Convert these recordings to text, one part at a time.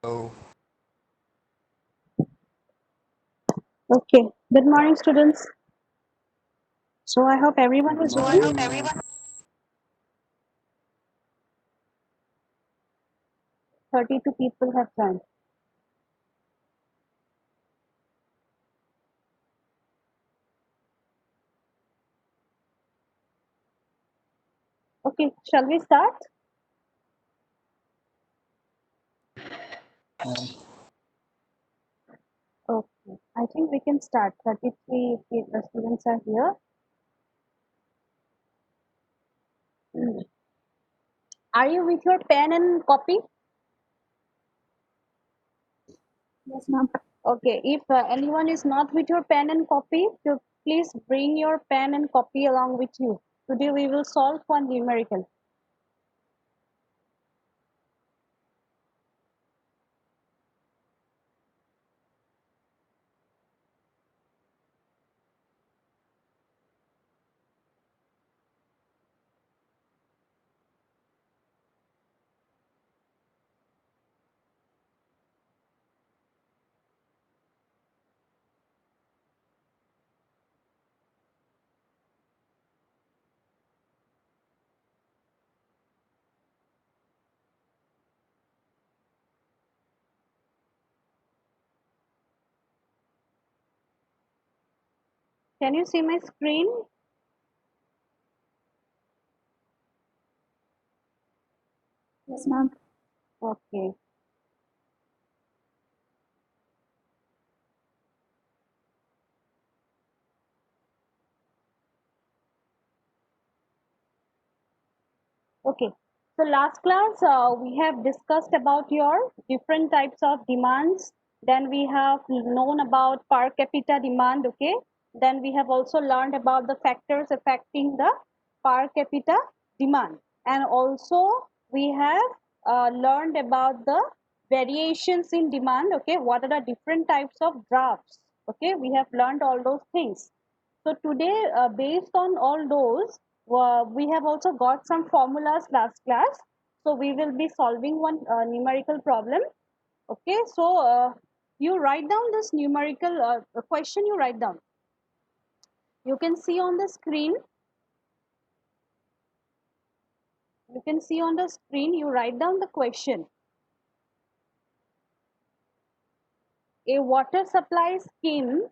Oh, Okay, good morning, students. So I hope everyone is ready. morning. 32 people have joined. Okay, shall we start? Okay, I think we can start. 33 students are here. Mm. Are you with your pen and copy? Yes, ma'am. Okay, if anyone is not with your pen and copy, you please bring your pen and copy along with you. Today we will solve one numerical. Can you see my screen? Yes, ma'am. Okay. Okay. So last class we have discussed about your different types of demands. Then we have known about per capita demand. Okay. Then we have also learned about the factors affecting the per capita demand, and also we have learned about the variations in demand. Okay. What are the different types of drafts? Okay. We have learned all those things. So today, based on all those, we have also got some formulas last class. So we will be solving one numerical problem. Okay, so you write down this numerical question. You write down. You can see on the screen. You can see on the screen. You write down the question. A water supply scheme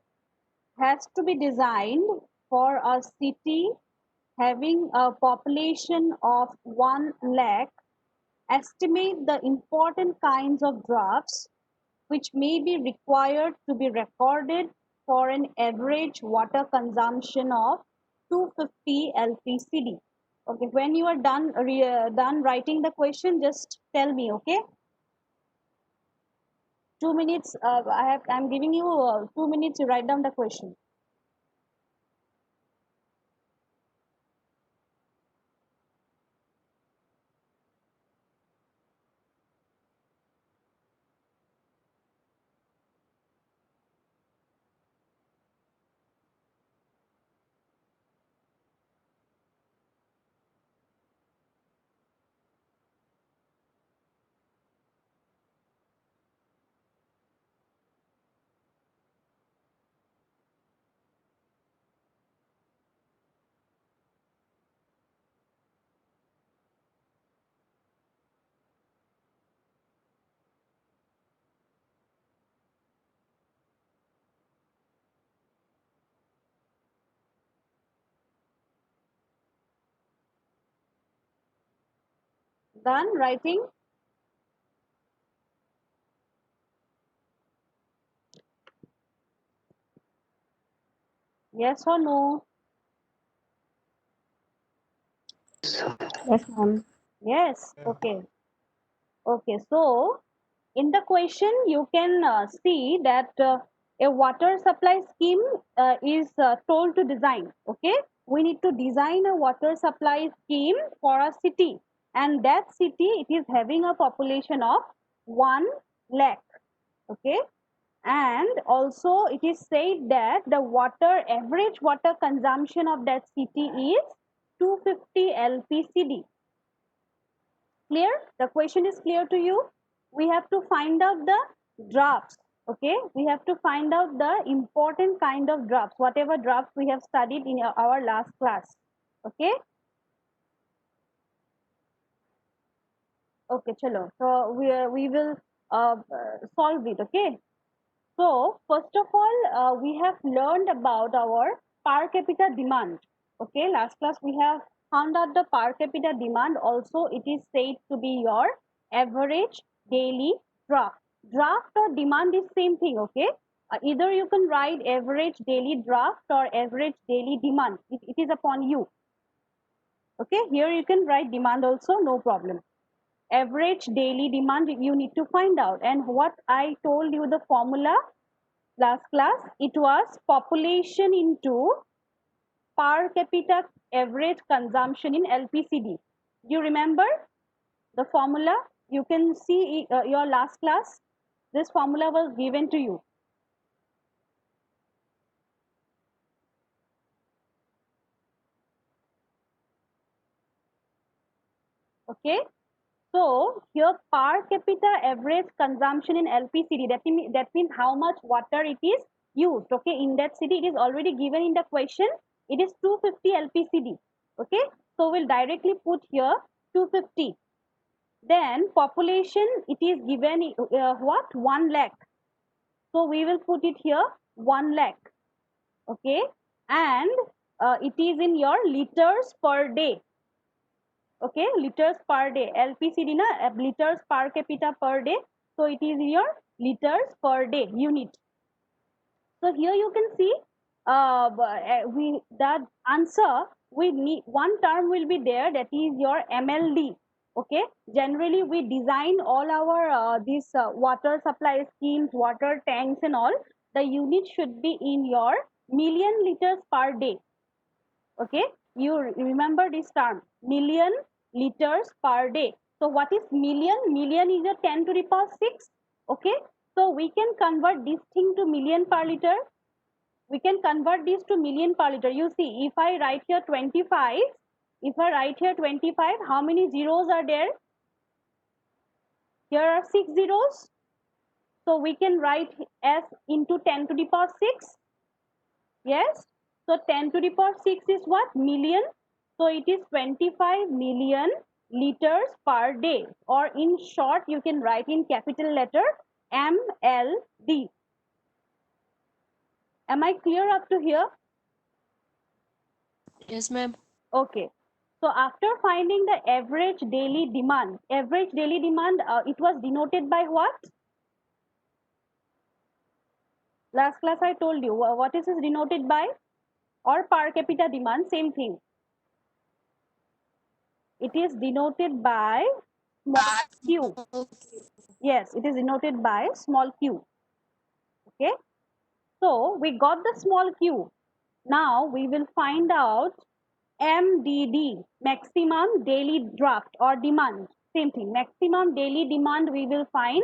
has to be designed for a city having a population of 1 lakh. Estimate the important kinds of drafts which may be required to be recorded for an average water consumption of 250 LPCD. Okay, when you are done writing the question, just tell me. Okay, 2 minutes. I'm giving you 2 minutes to write down the question. Done writing? Yes or no? Yes, ma'am. Yes. Okay. Okay. So in the question, you can see that a water supply scheme is told to design. Okay, we need to design a water supply scheme for a city, and that city it is having a population of 1 lakh. Okay, and also it is said that the water average water consumption of that city is 250 LPCD. Clear? The question is clear to you? we have to find out the drafts. Okay, we have to find out the important kind of drafts, whatever drafts we have studied in our last class. Okay. Okay, chalo. So we will solve it. Okay. So first of all, we have learned about our per capita demand. Okay, last class we have found out the per capita demand. Also, it is said to be your average daily draft. Draft or demand is same thing. Okay, either you can write average daily draft or average daily demand. It is upon you. Okay, here you can write demand also, no problem. Average daily demand you need to find out, and what I told you the formula last class, it was population into per capita average consumption in LPCD. You remember the formula? You can see your last class, this formula was given to you. Okay, so here per capita average consumption in LPCD, that means how much water it is used. Okay, in that city it is already given in the question, it is 250 LPCD. Okay, so we'll directly put here 250. Then population, it is given what, 1 lakh. So we will put it here 1 lakh. Okay, and it is in your liters per day. Okay, liters per day, LPCD na, liters per capita per day, so it is your liters per day unit. So here you can see we that answer, we need one term will be there, that is your MLD. Okay, generally we design all our this water supply schemes, water tanks and all, the unit should be in your million liters per day. Okay, you remember this term, million liters per day. So what is million? Million is a 10 to the power 6. Okay, so we can convert this thing to million per liter. We can convert this to million per liter. You see, if I write here 25, if I write here 25, how many zeros are there? Here are 6 zeros. So we can write as into 10 to the power 6. Yes. So 10 to the power 6 is what? Million. So it is 25 million liters per day. Or in short, you can write in capital letter MLD. Am I clear up to here? Yes, ma'am. Okay. So after finding the average daily demand, it was denoted by what? Last class I told you, what is this denoted by? Or per capita demand, same thing. It is denoted by small q. Yes, it is denoted by small q. Okay. So we got the small q. Now we will find out MDD, maximum daily draft or demand. Same thing, maximum daily demand we will find.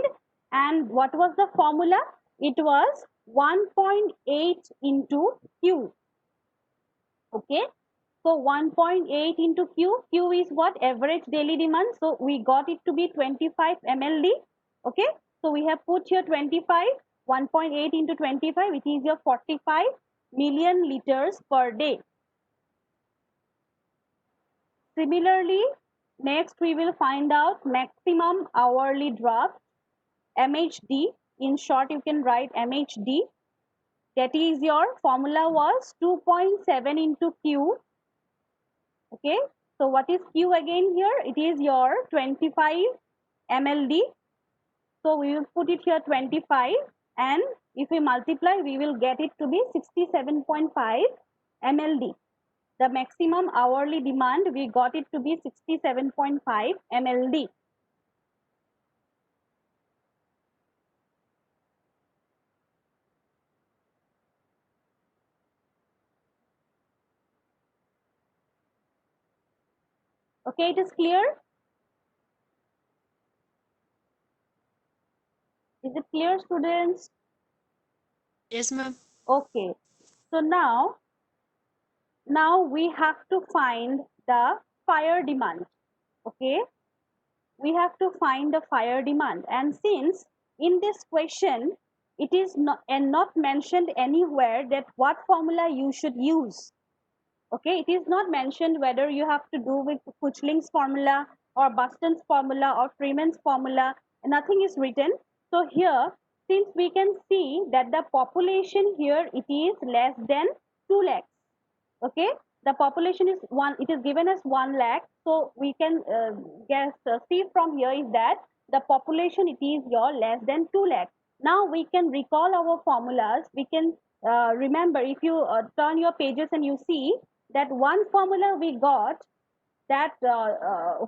And what was the formula? It was 1.8 into Q. Okay. So 1.8 into Q. Q is what? Average daily demand. So we got it to be 25 MLD. Okay. So we have put here 25. 1.8 into 25, it is your 45 million liters per day. Similarly, next we will find out maximum hourly draft, MHD. In short, you can write MHD. That is your formula was 2.7 into Q. Okay. So what is Q again here? It is your 25 MLD. So we will put it here 25, and if we multiply, we will get it to be 67.5 MLD. The maximum hourly demand, we got it to be 67.5 MLD. Okay, it is clear? Is it clear, students? Yes, ma'am. Okay. So now we have to find the fire demand. Okay. we have to find the fire demand. And since in this question, it is not mentioned anywhere that what formula you should use. Okay, it is not mentioned whether you have to do with Kuchling's formula or Buston's formula or Freeman's formula. Nothing is written. So here, since we can see that the population here, it is less than 2 lakhs. Okay, the population is it is given as 1 lakh. So we can see from here is that the population, it is your less than 2 lakh. Now we can recall our formulas. We can remember, if you turn your pages and you see that one formula we got, that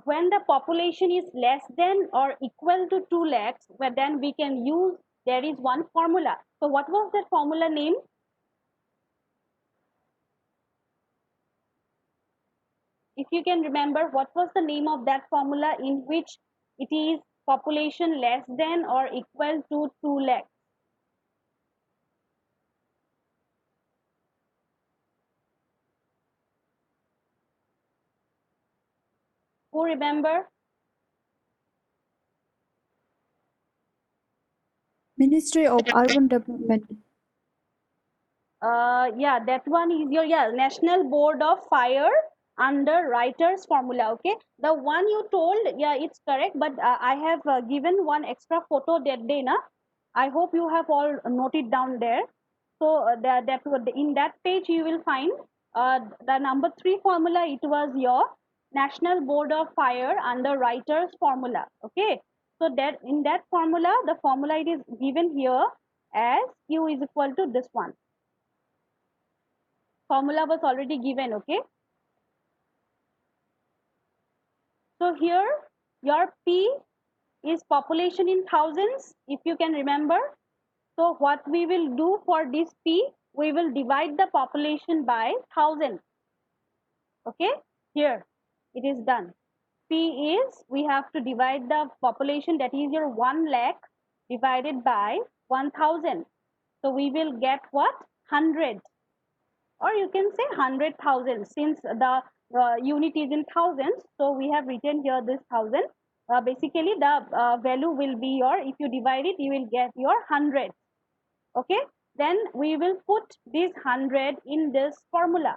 when the population is less than or equal to 2 lakhs, where then we can use, there is one formula. So what was that formula name? If you can remember, what was the name of that formula in which it is population less than or equal to 2 lakhs? Who remember? Ministry of Urban Development. Yeah, that one is your National Board of Fire under Writer's formula. Okay, the one you told, yeah, it's correct, but I have given one extra photo that day, na. I hope you have all noted down there. So that in that page you will find the number 3 formula. It was your National Board of Fire under Writer's formula. Okay, so that in that formula, the formula it is given here as Q is equal to this one. Formula was already given. Okay, so here your P is population in thousands, if you can remember. So what we will do for this P, we will divide the population by 1000. Okay, here it is done. P is, we have to divide the population, that is your 1 lakh divided by 1000. So we will get what? 100, or you can say 100,000, since the unit is in thousands. So we have written here this 1000. Basically the value will be your, if you divide it, you will get your 100. Okay, then we will put this 100 in this formula.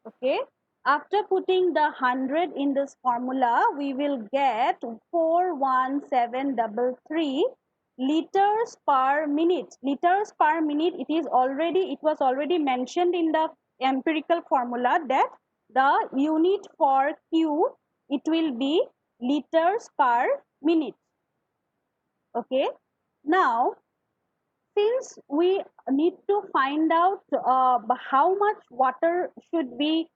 Okay, after putting the 100 in this formula, we will get 41733 liters per minute. Liters per minute, it was already mentioned in the empirical formula that the unit for Q, it will be liters per minute. Okay, now since we need to find out how much water should be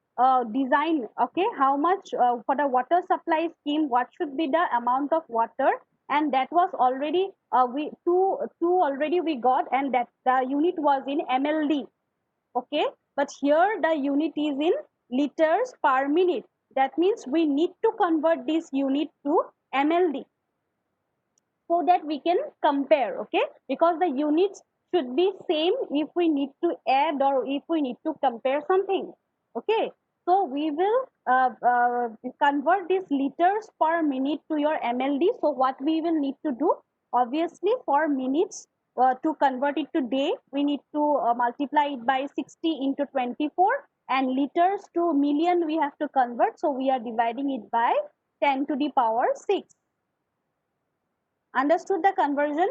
designed, okay, how much for the water supply scheme, what should be the amount of water, and that was already we two already we got, and that the unit was in MLD. Okay, but here the unit is in liters per minute. That means we need to convert this unit to MLD, so that we can compare. Okay, because the units should be same if we need to add or if we need to compare something. Okay, so we will convert these liters per minute to your MLD. So what we will need to do, obviously for minutes, to convert it to day, we need to multiply it by 60 into 24, and liters to million we have to convert, so we are dividing it by 10 to the power 6. Understood the conversion?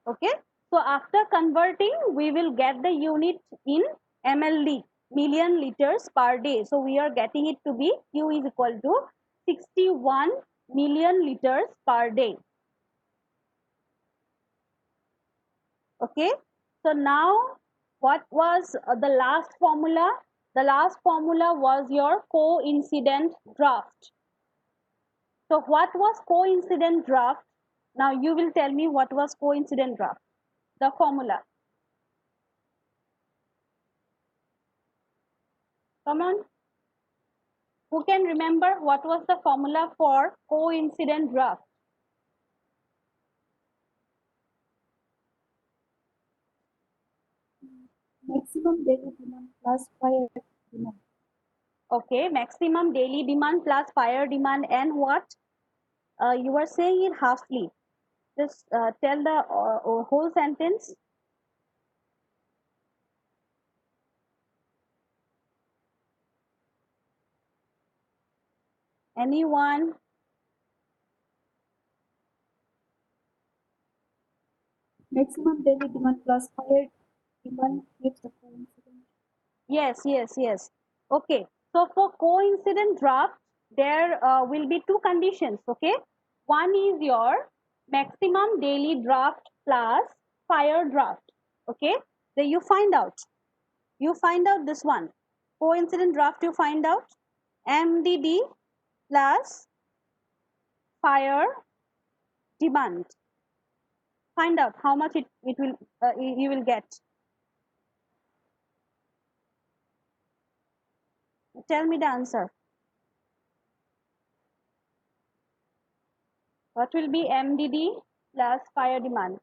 Okay, so after converting, we will get the unit in MLD, million liters per day. So we are getting it to be Q is equal to 61 million liters per day. Okay, so now what was the last formula? The last formula was your coincident draft. So what was coincident draft? Now you will tell me what was coincident draft, the formula. Come on. Who can remember what was the formula for coincident draft? Maximum daily demand plus fire demand. Okay, maximum daily demand plus fire demand and what? You are saying it halfly. Just tell the whole sentence. Anyone? Maximum daily demand plus fire demand gives the coincident. Yes, yes, yes. Okay. So for coincident draft, there will be two conditions. Okay. One is your maximum daily draft plus fire draft. Okay. Then you find out. You find out this one. Coincident draft, you find out MDD plus fire demand. Find out how much it will you will get. Tell me the answer. What will be MDD plus fire demand?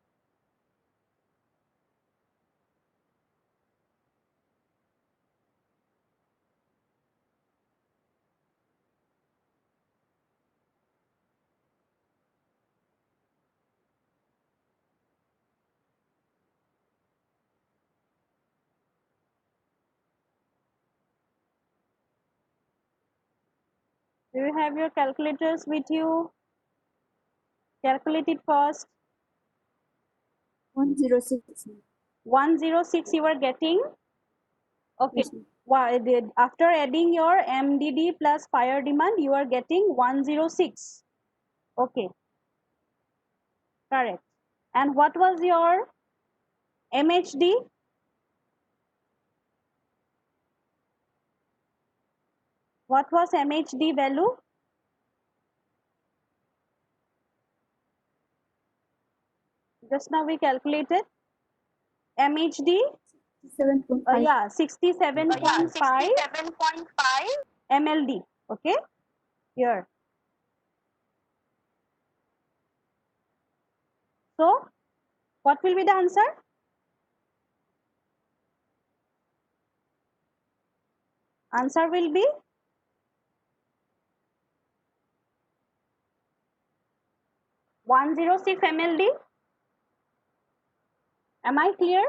Do you have your calculators with you? Calculate it first. 106. 106 you are getting. Okay. Yes, ma'am. After adding your MDD plus fire demand, you are getting 106. Okay. Correct. And what was your MHD? What was MHD value? Just now we calculated. MHD? 7.5. Yeah, 67.5 MLD. Okay. Here. So, what will be the answer? Answer will be 106 MLD. Am I clear?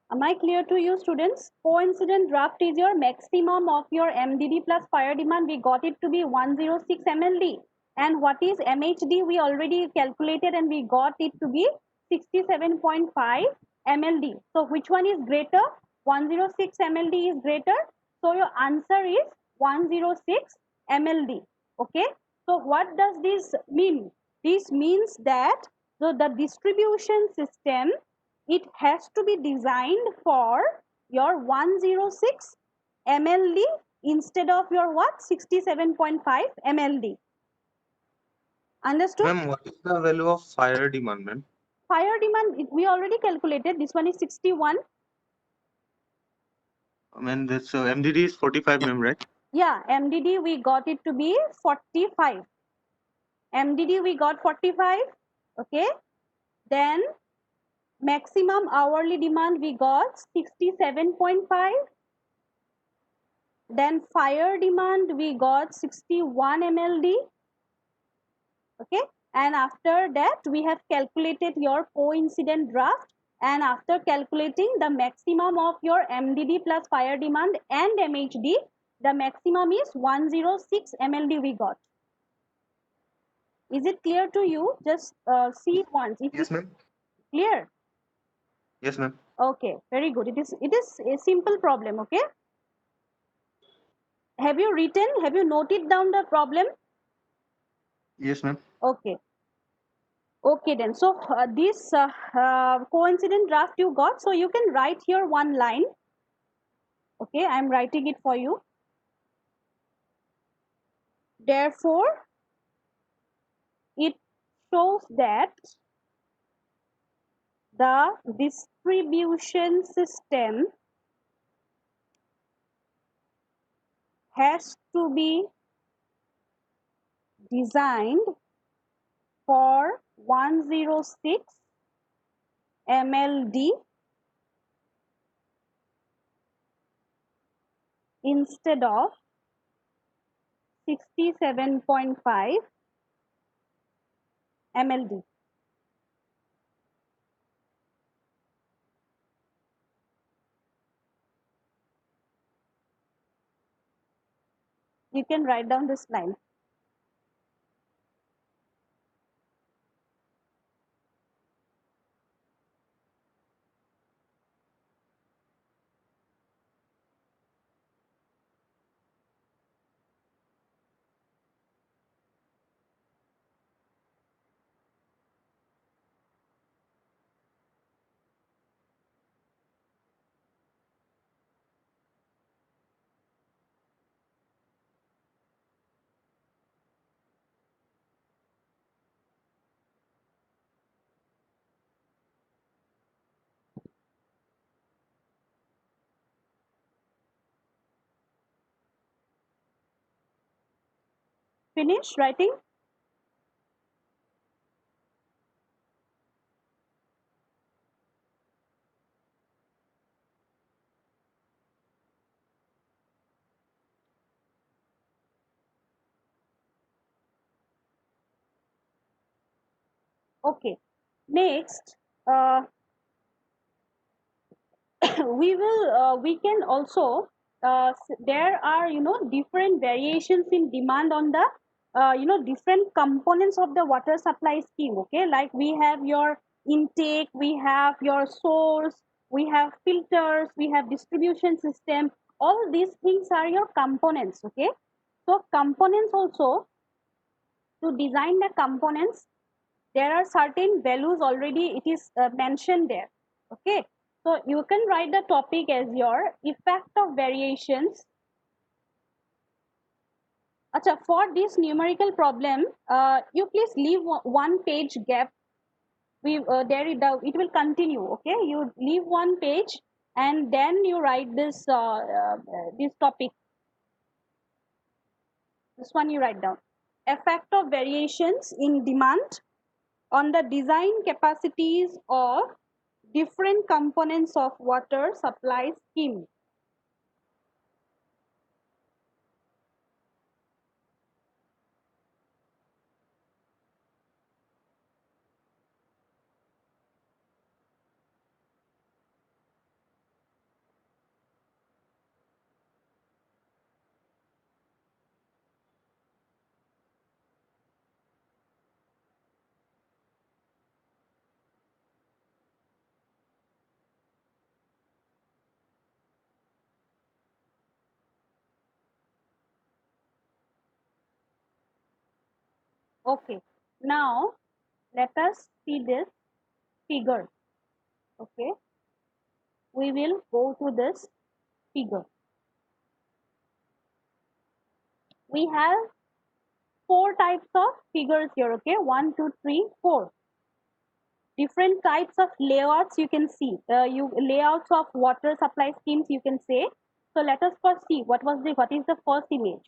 Am I clear to you, students? Coincident draft is your maximum of your MDD plus fire demand. We got it to be 106 MLD. And what is MHD? We already calculated and we got it to be 67.5 MLD. So which one is greater? 106 MLD is greater. So your answer is 106 MLD. Okay. So what does this mean? This means that the distribution system, it has to be designed for your 106 MLD instead of your what? 67.5 MLD. Understood? Ma'am, what is the value of fire demand, ma'am? Fire demand, we already calculated. This one is 61. I mean, this MDD is 45, ma'am, right? Yeah, MDD we got it to be 45. MDD we got 45. Okay. Then maximum hourly demand we got 67.5. Then fire demand we got 61 MLD. Okay. And after that we have calculated your coincident draft, and after calculating the maximum of your MDD plus fire demand and MHD, the maximum is 106 MLD we got. Is it clear to you? Just see it once. Yes, ma'am. Clear? Yes, ma'am. Okay, very good. It is a simple problem. Okay. Have you written? Have you noted down the problem? Yes, ma'am. Okay. Okay then. So this coincident draft you got. So you can write here one line. Okay, I am writing it for you. Therefore, it shows that the distribution system has to be designed for 106 MLD instead of 67.5 MLD. You can write down this line. Finish writing? Okay. Next, we can also there are different variations in demand on the different components of the water supply scheme. Okay, like we have your intake, we have your source, we have filters, we have distribution system. All these things are your components. Okay, so components also, to design the components, there are certain values already it is mentioned there. Okay, so you can write the topic as your effect of variations. Acha, for this numerical problem, you please leave one page gap. It will continue. Okay, you leave one page and then you write this this topic. This one you write down. Effect of variations in demand on the design capacities of different components of water supply scheme. Okay, now let us see this figure. Okay, we will go to this figure. We have four types of figures here. Okay, 1, 2, 3, 4. Different types of layouts you can see. Layouts of water supply schemes you can say. So let us first see what is the first image.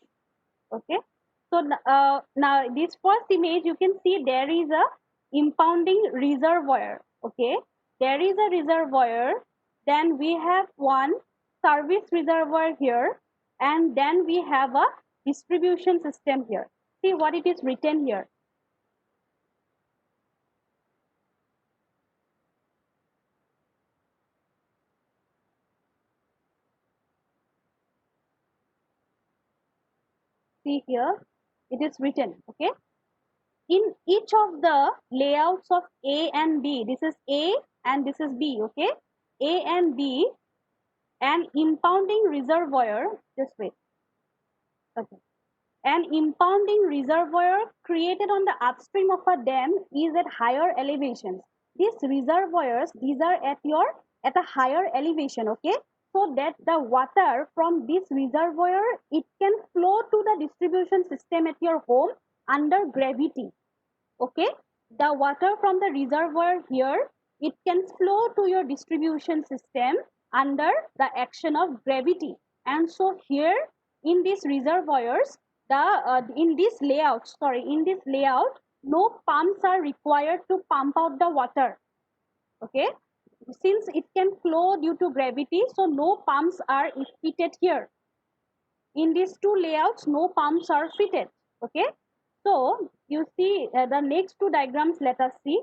Okay, so now this first image you can see there is a impounding reservoir. Okay, there is a reservoir, then we have one service reservoir here, and then we have a distribution system here. See what it is written here. See here, it is written. Okay, in each of the layouts of A and B, this is A and this is B. Okay, A and B, an impounding reservoir, just wait. Okay, an impounding reservoir created on the upstream of a dam is at higher elevations. These reservoirs, these are at a higher elevation. Okay, so that the water from this reservoir, it can flow to the distribution system at your home under gravity. Okay, the water from the reservoir here, it can flow to your distribution system under the action of gravity. And so here in these reservoirs, in this layout, no pumps are required to pump out the water. Okay, since it can flow due to gravity, so no pumps are fitted here. In these two layouts, no pumps are fitted. Okay, so you see the next two diagrams. Let us see.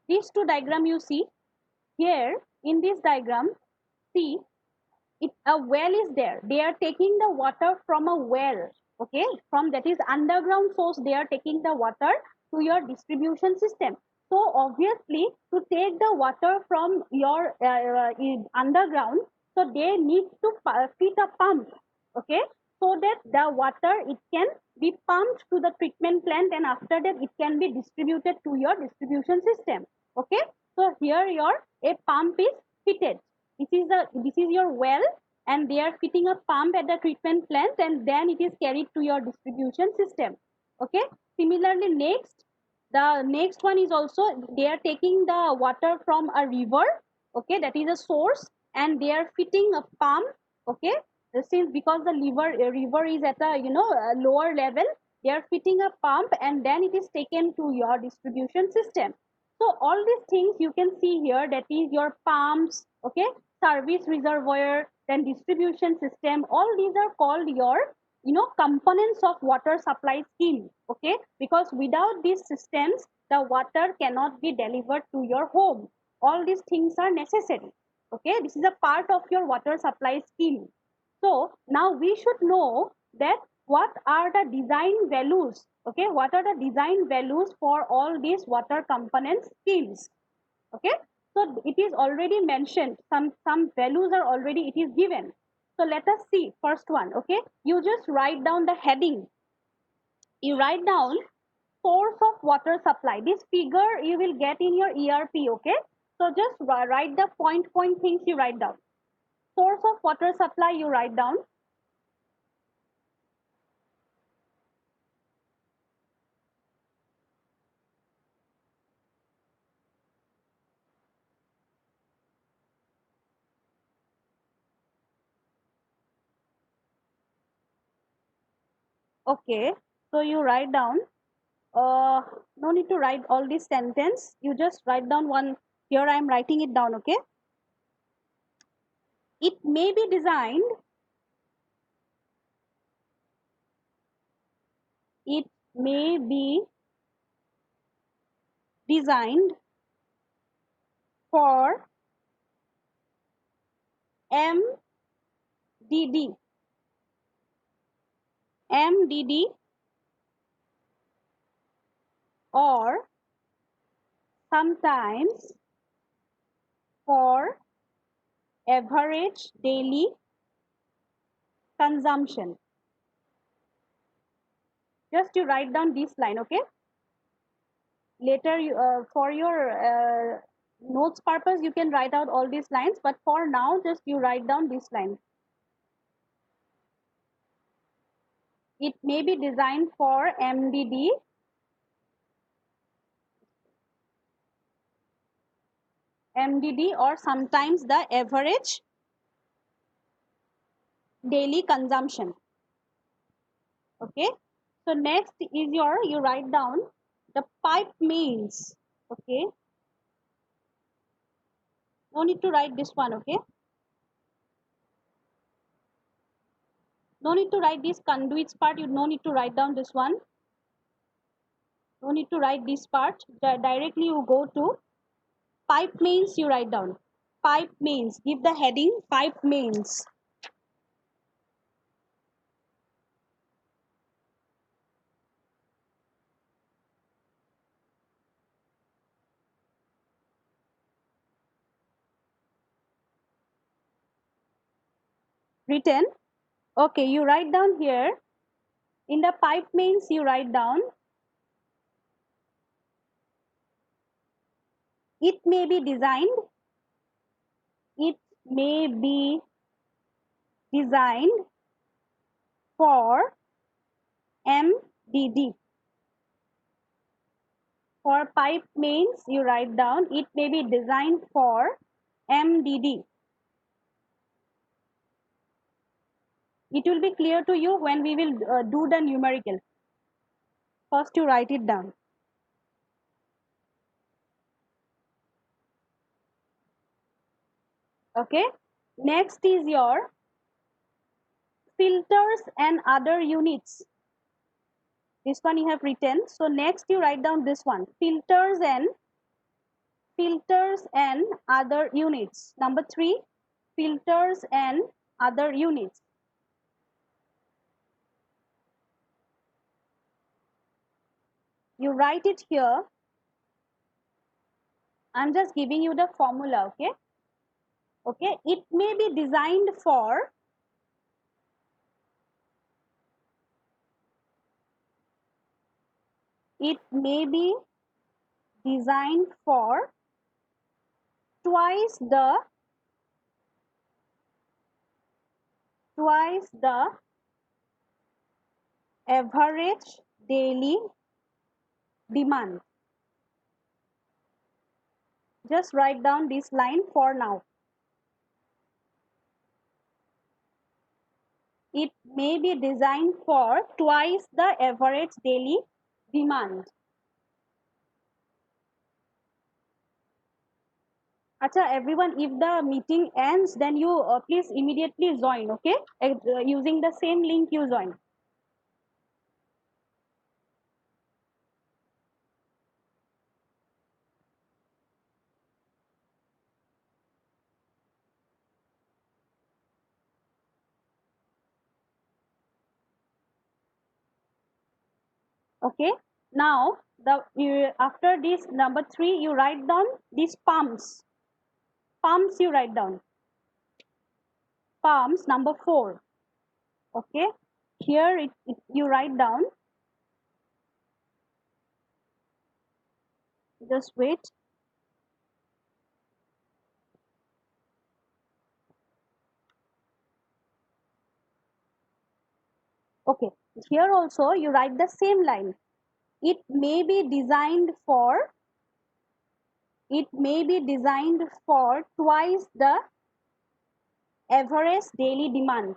These two diagram you see here. In this diagram, see, a well is there. They are taking the water from a well. Okay, from that is underground source. They are taking the water to your distribution system. So obviously, to take the water from your underground, so they need to fit a pump. Okay, so that the water, it can be pumped to the treatment plant, and after that it can be distributed to your distribution system. Okay, so here your a pump is fitted. This is your well, and they are fitting a pump at the treatment plant, and then it is carried to your distribution system. Okay, similarly, the next one is also, they are taking the water from a river. Okay, that is a source, and they are fitting a pump. Okay, since because the river is at a a lower level, they are fitting a pump, and then it is taken to your distribution system. So all these things you can see here, that is your pumps, okay, service reservoir, then distribution system. All these are called your components of water supply scheme. Okay, because without these systems, the water cannot be delivered to your home. All these things are necessary. Okay, this is a part of your water supply scheme. So now we should know that what are the design values. Okay, what are the design values for all these water component schemes. Okay, so it is already mentioned, some values are already, it is given. So let us see first one. Okay, you just write down the heading. You write down source of water supply. This figure you will get in your ERP. Okay, so just write the point things you write down. Source of water supply you write down. Okay, so you write down, no need to write all this sentence, you just write down one. Here I am writing it down. Okay, it may be designed, it may be designed for MDD or sometimes for average daily consumption. Just you write down this line. Okay, later you, for your notes purpose, you can write out all these lines, but for now just you write down this line. It may be designed for MDD or sometimes the average daily consumption. Okay, so next is you write down the pipe means. Okay, no need to write this one. Okay, no need to write this conduits part, you no need to write down this one, no need to write this part. Directly you go to pipe mains, you write down pipe mains, give the heading pipe mains. Written. Okay, you write down here in the pipe mains, you write down it may be designed, it may be designed for MDD. For pipe mains, you write down it may be designed for MDD. It will be clear to you when we will do the numerical. First you write it down. Okay, Next is your filters and other units. This one you have written. So next you write down this one, filters and other units. Number 3, filters and other units. You write it here. I'm just giving you the formula, okay? Okay, it may be designed for twice the average daily demand. Just write down this line for now. It may be designed for twice the average daily demand. Acha, everyone, if the meeting ends, then you please immediately join, okay? Using the same link you join. Okay, now after this number 3, you write down these pumps. Pumps you write down. Pumps number 4. Okay, here you write down. Just wait. Okay, here also you write the same line. It may be designed for twice the average daily demand.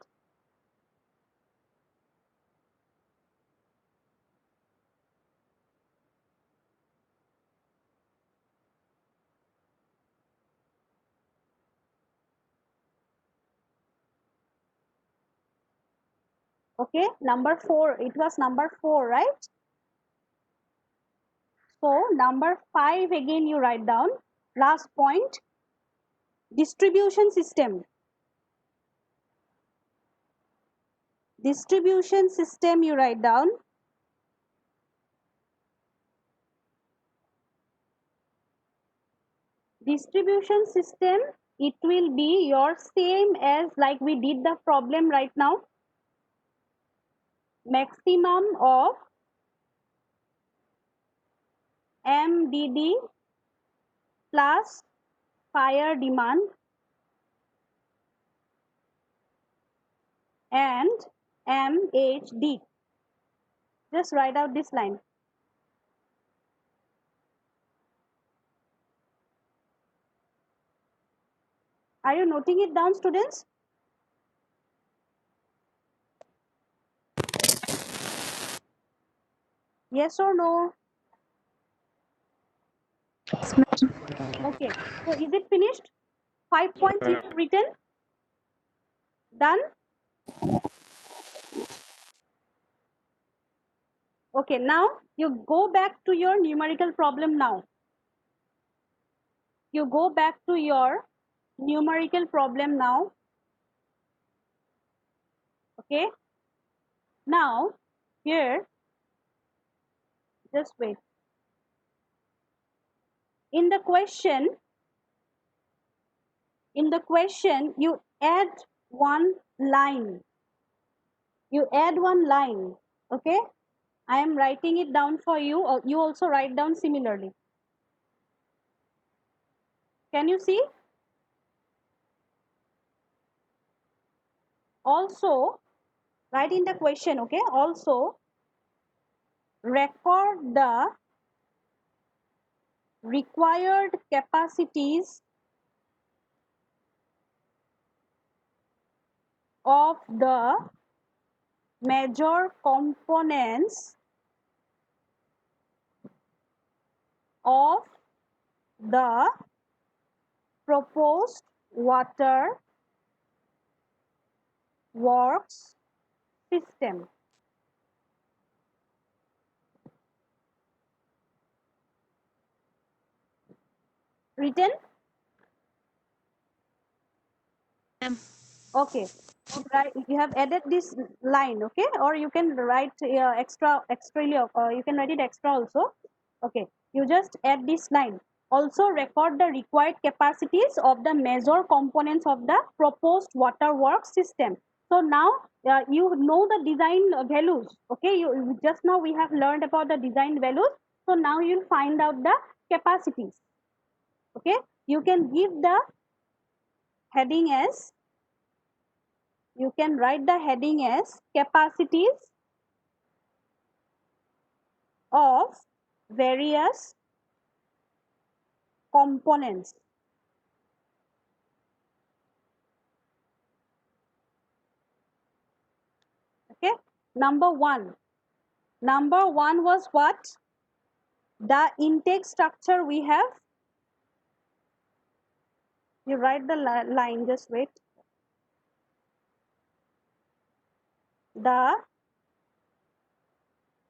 Okay, number 4, it was number 4, right? So number 5 again you write down. Last point, distribution system. Distribution system you write down. Distribution system, it will be your same as like we did the problem right now. Maximum of MDD plus fire demand and MHD. Just write out this line. Are you noting it down, students? Yes or no? Okay, so is it finished? 5 points you have written? Done? Okay, now you go back to your numerical problem now. You go back to your numerical problem now. Okay, now here, just wait. In the question you add one line. You add one line. Okay, I am writing it down for you, or you also write down similarly. Can you see? Also write in the question, okay? Also record the required capacities of the major components of the proposed water works system. Written? Okay. Right, you have added this line, okay, or you can write extra you can write it extra also. Okay, you just add this line. Also record the required capacities of the major components of the proposed waterworks system. So now you know the design values, okay, you just now we have learned about the design values. So now you'll find out the capacities. Okay, you can give the heading as, you can write the heading as capacities of various components. Okay, number one was what? The intake structure we have. You write the line, just wait. The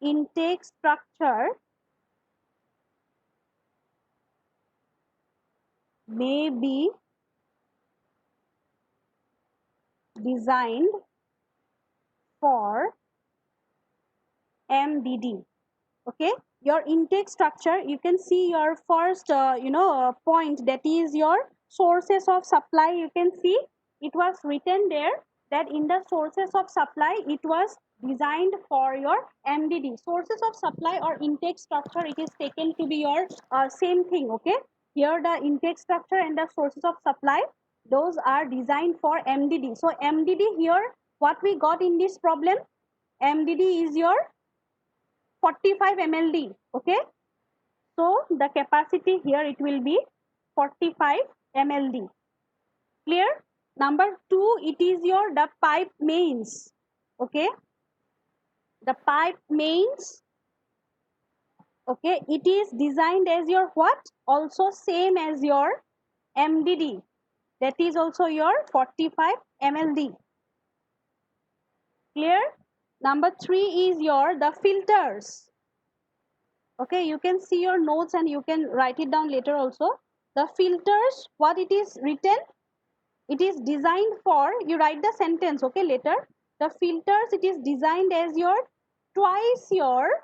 intake structure may be designed for MDD. Okay, your intake structure, you can see your first point, that is your sources of supply. You can see it was written there that in the sources of supply it was designed for your MDD. Sources of supply or intake structure, it is taken to be your same thing. Okay, here the intake structure and the sources of supply, those are designed for MDD. So MDD here, what we got in this problem, MDD is your 45 mld. Okay, so the capacity here, it will be 45 mld. Clear? Number 2, it is your the pipe mains. Okay, the pipe mains, okay, it is designed as your what? Also same as your MDD, that is also your 45 mld. Clear? Number 3 is your the filters. Okay, you can see your notes and you can write it down later also. The filters, what it is written, it is designed for, you write the sentence, okay, later. The filters, it is designed as your twice your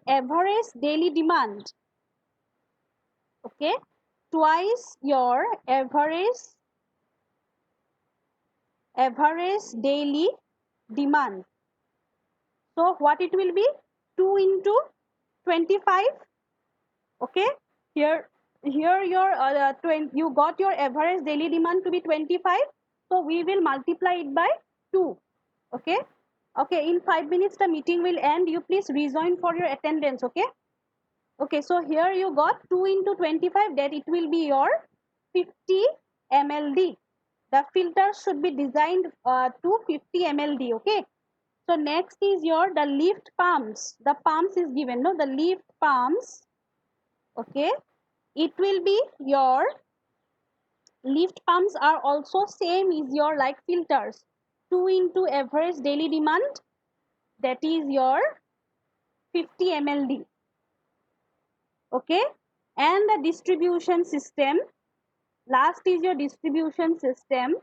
average daily demand. Okay, twice your average daily demand. So what it will be? 2 into 25. Okay, here your you got your average daily demand to be 25, so we will multiply it by 2. Okay, okay, in 5 minutes the meeting will end. You please rejoin for your attendance. Okay, okay, so here you got 2 into 25, that it will be your 50 mld. The filter should be designed to 50 mld. Okay, so next is your the lift pumps. The pumps is given, no, the lift pumps. Okay, it will be your lift pumps are also same is your like filters, 2 into average daily demand, that is your 50 mld. Okay, and the distribution system, last is your distribution system.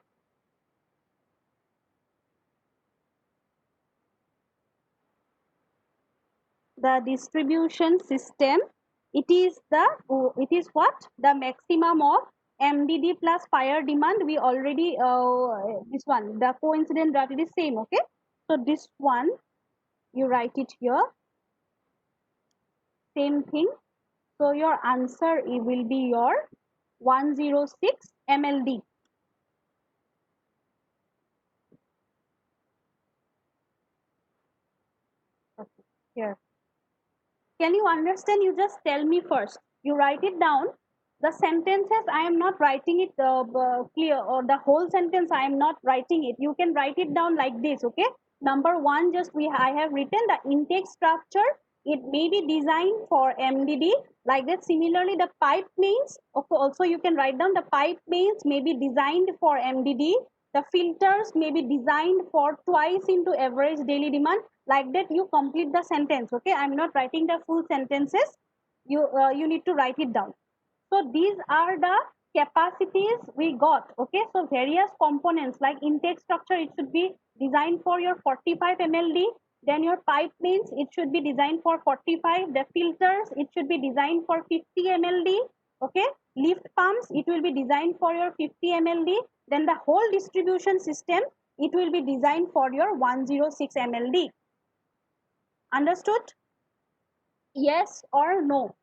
The distribution system, it is what? The maximum of MDD plus fire demand. We already this one, the coincident that it is same. Okay, so this one you write it here, same thing. So your answer it will be your 106 mld. Okay, here. Can you understand? You just tell me first. You write it down. The sentences, I am not writing it clear, or the whole sentence I am not writing it. You can write it down like this. Okay. Number 1, just I have written the intake structure. It may be designed for MDD. Like that. Similarly, the pipe mains. Also, you can write down the pipe mains may be designed for MDD. The filters may be designed for twice into average daily demand. Like that, you complete the sentence. Okay, I'm not writing the full sentences. You need to write it down. So these are the capacities we got. Okay, so various components like intake structure, it should be designed for your 45 mld. Then your pipe means it should be designed for 45. The filters, it should be designed for 50 mld. Okay, lift pumps, it will be designed for your 50 mld. Then the whole distribution system, it will be designed for your 106 mld. Understood? Yes or no?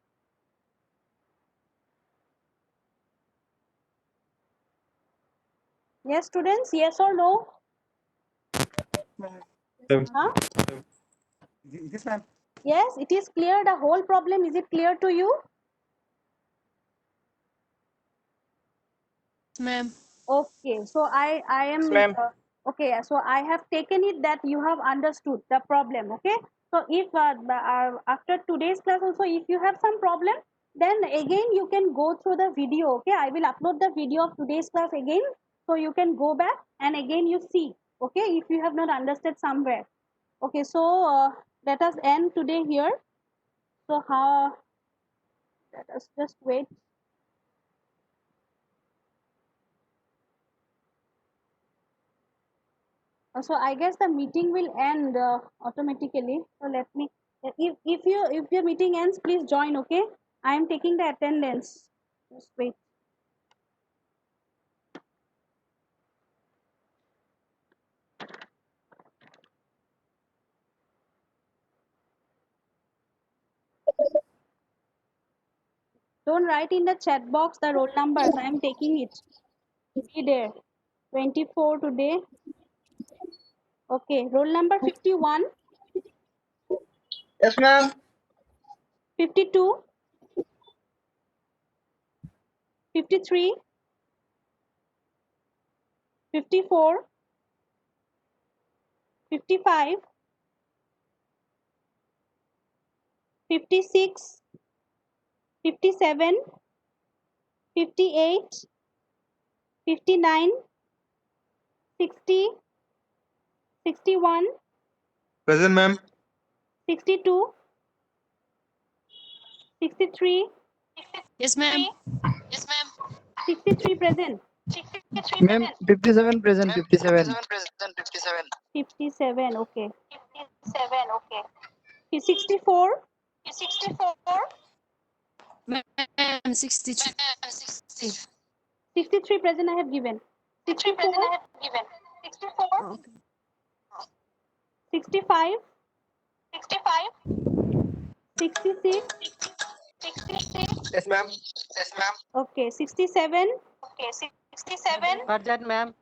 Yes, students, yes or no? Huh? Yes, ma'am. Yes, it is clear. The whole problem, is it clear to you? Ma'am. Okay, so I am ma'am. okay. So I have taken it that you have understood the problem. Okay, so if after today's class also, if you have some problem, then again you can go through the video. Okay, I will upload the video of today's class again, so you can go back and again you see. Okay, if you have not understood somewhere. Okay, so let us end today here. So how? Let us just wait. So I guess the meeting will end automatically. So let me, if your meeting ends, please join. Okay, I am taking the attendance. Just wait. Don't write in the chat box the roll numbers. I am taking it. Be there. 24 today. Okay, roll number 51, Yes, ma'am. 52, 53, 54, 55, 56, 57, 58, 59, 60, 61, Present, ma'am. 62, 63, Yes, ma'am. 63 present. Ma'am, 57 present, 57. 57, okay. 64, Ma'am, 63. 63 present I have given. 64, Okay. 65, 66, Yes, ma'am. okay. 67, Present, ma'am.